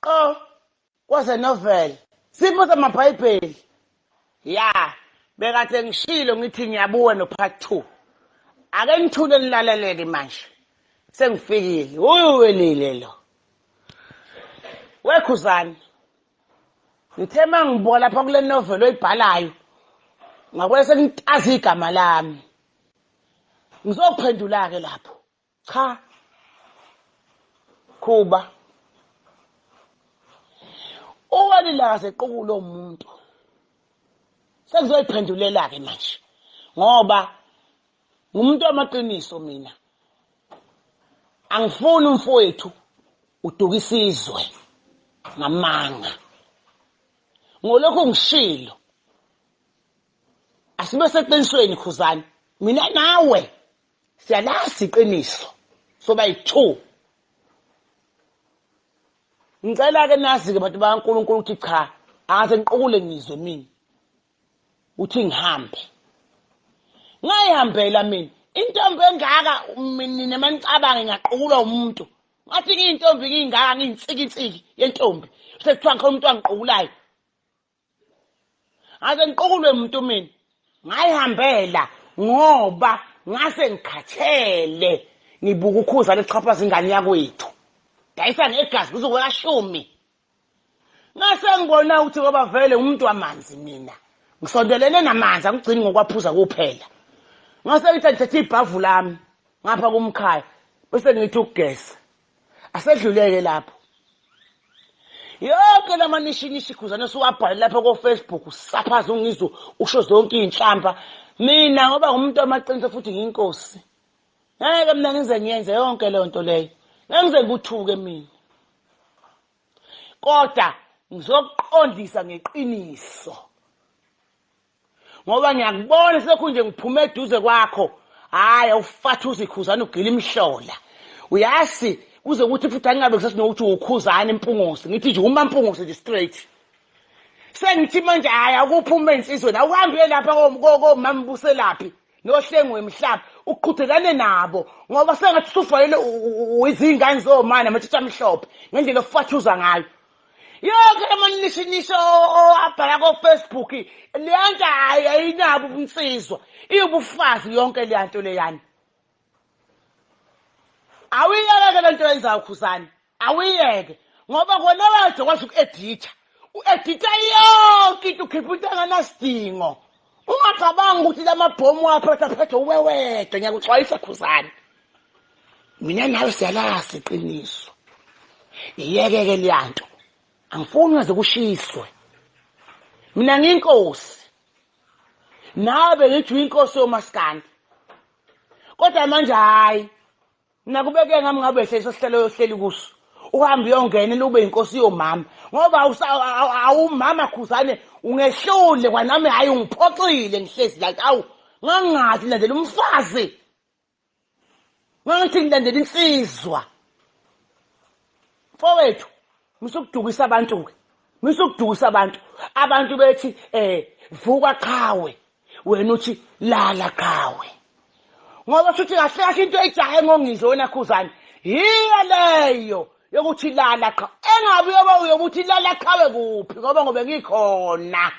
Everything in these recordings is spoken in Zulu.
Oh, was a novel. Simple amabhayibheli. Ya, bekade ngishilo ngithi ngiyabuya no part 2. Ake ngithule nilaleleke manje. Sengifikile. Welile lo. Khuzani. Ngithe mangibola lapha kule novel oyibhalayo. Ngakwese ngitazi igama lami. Ngizophendula ke lapho. Cha. Kuba Welile asequkula umuntu. Sengizoyiphendulela ke manje. Ngoba ngumuntu wamaqiniso mina. Angifuni umfowethu udukisizwe ngamanga. Ngolokho ngishilo. Asibe seqinisweni Khuzani. Mina nawe siyalazi iqiniso. Soba yi2. Ngicela ke nazi ke bantu bakaNkulunkulu ukuthi cha, angaze ngiqukule Ngizwe mina. Uthi ngihambe. Ngayihambela mina. Intombi engaka mina manicabange ngaqulwa umuntu. Ngathi ngiyintombi ngingaka ngiyinsikitsiki yentombi. Sekuthiwa ngikho umuntu angiqulayo. Ngaze ngiqulwe umuntu mina. Ngayihambela ngoba ngase ngikhathele ngibuka ukhuzane echaphaza ingane yakwethu. Dayisa negazi kuzokwela 10. Ngase ngibona ukuthi ngoba vele umuntu wamanzi mina. Ngisondelene namanzi angigcini ngokwaphuza kuphela. Ngase ngithi ngithatha ibhavu lami ngapha kumkhaya bese ngithi ukugesa. Asedluleke lapho. Yonke lamanishinisho Khuzane suwabhala lapha ko Facebook usaphaza uNgizwe usho zonke inhlamba. Mina ngoba ngumuntu wamaqiniso futhi ngiyinkosi. Ngeke mina ngize ngiyenze yonke le nto leyo. Ngize nguthuke mina. Kodwa ngizoqondisa ngeqiniso. Ngoba ngiyakubona sekunje ngiphume eduze kwakho. Hayi awufathuza Khuzane ugila imhlola. Uyazi kuze ukuthi futhi angabe kusasinokuthi ukhuzane impungosi. Ngithi nje uma impungosi nje straight. Sengithi manje hayi akuphuma insizwe na uhambe lapha komama buselaphi nohlengwe emhlaba uqhuthelane nabo ngoba sengathi sufanele izingane zomana amathitha amhlophe ngendlela ofathuza ngayo. Yonke amanishinisho abhala ko Facebook leyanta ayinabo ubunsizwa ibufazi yonke leyanto leyani. Awuyeke lento yenzayo Khuzani. Awuyeke ngoba kona wethu kwazi ukueditha. Ueditha yonke into ukhipha into enganasidingo. Ungacabanga ukuthi lamabhomu waphethe uwewede ngiyakuxwayisa Khuzani. Mina nawe siyalazi iqiniso. Iyeke ke leyanto. Angifuni ngaze kushiswe. Mina ngiyinkosi. Nabe ngithi uyinkosi yomaskandi. Kodwa manje hayi. Nakubeke ngami ngabe sesihlelo yohleli kuso. Uhambe uyongena ube inkosi yomama. Ngoba awumama Khuzane ungehlule kwanami hayi ungiphoxile ngihlezi la awu ngangathi landela umfazi. Ngangithi ngilandela insizwa. Mfowethu misukudukisa abantu ke. Misukudukisa abantu. Abantu bethi vuka qawe. Wena uthi lala qawe. Ngoba futhi kahle kahle into ejahe ngoNgizwe wena Khuzane. Hiya leyo yokuthi lala qha. Engabe yoba uyokuthi lala qawe kuphi ngoba ngobe ngikhona.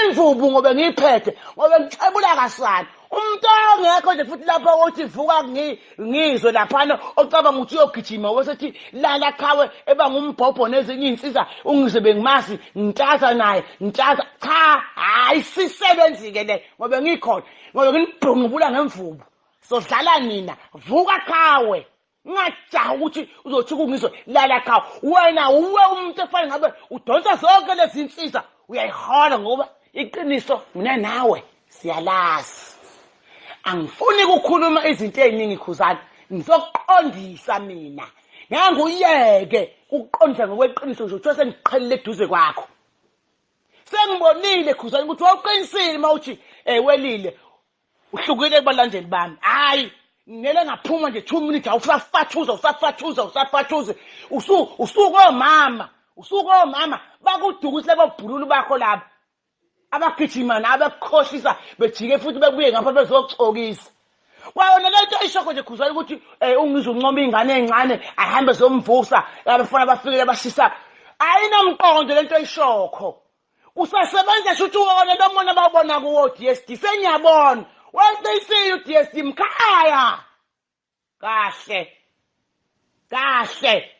Imvubu ngobe ngiphethe ngobe ngicebula kasana. Umuntu ongekho nje futhi lapho uthi vuka Ngizwe laphana ocabanga ukuthi uyogijima wesethi lala qawe eba ngumbhobho nezinye insizwa uNgizwe bengimazi ngitaza naye ngitaza cha hayi sisebenzi ke le ngobe ngikhona ngoba nginibhungubula ngemvubu sodlala nina vuka qawe ngajaha ukuthi uzothi kuNgizwe lala qawe wena uwe umuntu efana ngabe udonsa zonke lezi insizwa uyayihola ngoba iqiniso mina nawe siyalazi. Angifuni ukukhuluma izinto eziningi Khuzane. Ngizoqondisa mina. Nganguyeke ukuqondisa ngokweqiniso nje uthi sengiqhelile eduze kwakho. Sengibonile Khuzane ukuthi wawuqinisile mawuthi Welile uhlukile kubalandeli bami. Hayi ngele ngaphuma nje 2 minutes usafathuza. Usukomama bakudukisile babhululu bakho lapha. Abagijima nabekhohlisa bejike futhi bebuye ngapha bezoxokisa. Kwayona lento ishoko nje Khuzani ukuthi ungizwe uncoma ingane encane ahambe zomvusa abafana bafikele bashisa. Ayinamqondo lento ishoko. Usasebenza shuthi wona lo mona babona kuwo DSD senyabona. When they see you DSD mkhaya. Kahle. Kahle.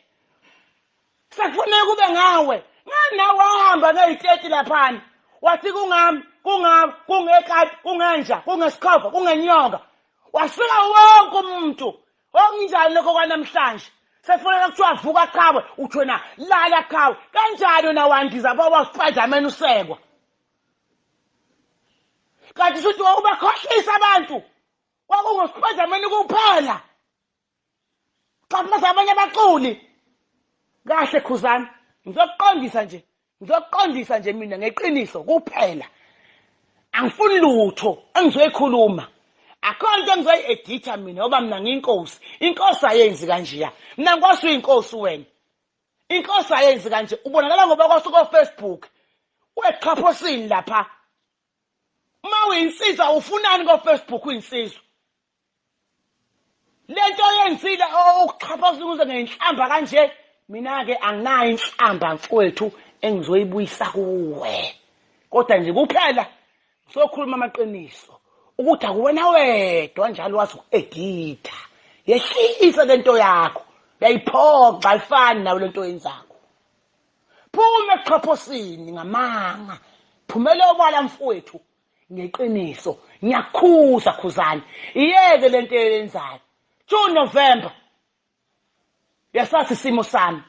Sekufanele kube ngawe. Ngana wahamba ngezithethe lapha. Wathi kungami, kungekati, kungenja, kungesikhova, kungenyonga. Wasuka wonke umuntu. Okunjani lokho kwanamhlanje? Sekufanele kuthiwa vuka qawe, uthi wena lala qawe. Kanjani wena wandiza baba Spider-Man usekwa? Kanti futhi ubakhohlisa abantu. Kwakungu-Spider-Man kuphela. Xa abanye abaculi. Kahle Khuzani, ngizokuqondisa nje mina ngeqiniso kuphela. Angifuni lutho engizoyikhuluma. Akho into engizoyi-editha mina ngoba mina ngiyinkosi. Inkosi ayenzi kanjeya. Mina ngikwazi uyinkosi wena. Inkosi ayenzi kanje. Ubonakala ngoba kwasuka Facebook. Ueqhaphosini lapha. Uma uyinsizwa ufunani Facebook uyinsizwa. Lento yenzile ukuqhaphosini kuze ngenhlamba kanje. Mina-ke anginayo inhlamba mfowethu engizoyibuyisa kuwe. Kodwa nje kuphela sokhuluma amaqiniso ukuthi akuwena wedwa njalo wazi uku-editha. Yehlisa lento yakho. Uyayiphoqa ayifani nawe lento yenzako. Phuma eqhaphosini ngamanga. Phumela obala mfowethu ngeqiniso. Ngiyakhuza Khuzani. Iyeke lento yenzayo. June November. Yasathi isimo sami.